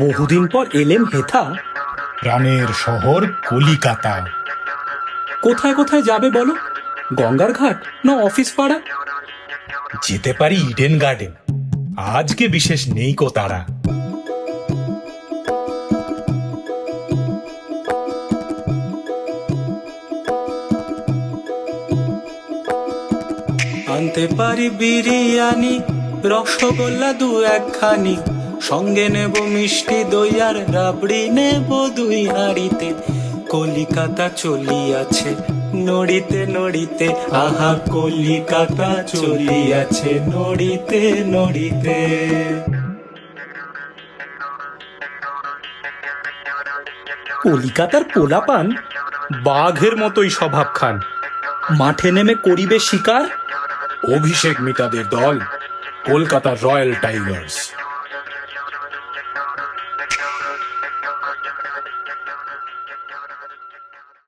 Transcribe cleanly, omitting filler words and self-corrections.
বহুদিন পর এলেম হেথা। প্রাণের শহর কলিকাতা। কোথায় কোথায় যাবে বলো? গঙ্গার ঘাট না অফিস পাড়া? যেতে পারি ইডেন গার্ডেন, আজকে বিশেষ নেই কো তারা। আনতে পারি বিরিয়ানি, রসগোল্লা দু একখানি, সঙ্গে নেব মিষ্টি দই আর রাবড়ি নেব দুই হাঁড়িতে। কলিকাতা চলিয়াছে নড়িতে নড়িতে, আহা কলিকাতা চলিয়াছে নড়িতে নড়িতে। কলিকাতার পোলাপান বাঘের মতোই স্বভাব খান। মাঠে নেমে করিবে শিকার। অভিষেক মিতাদের দল কলকাতার রয়্যাল টাইগার্স।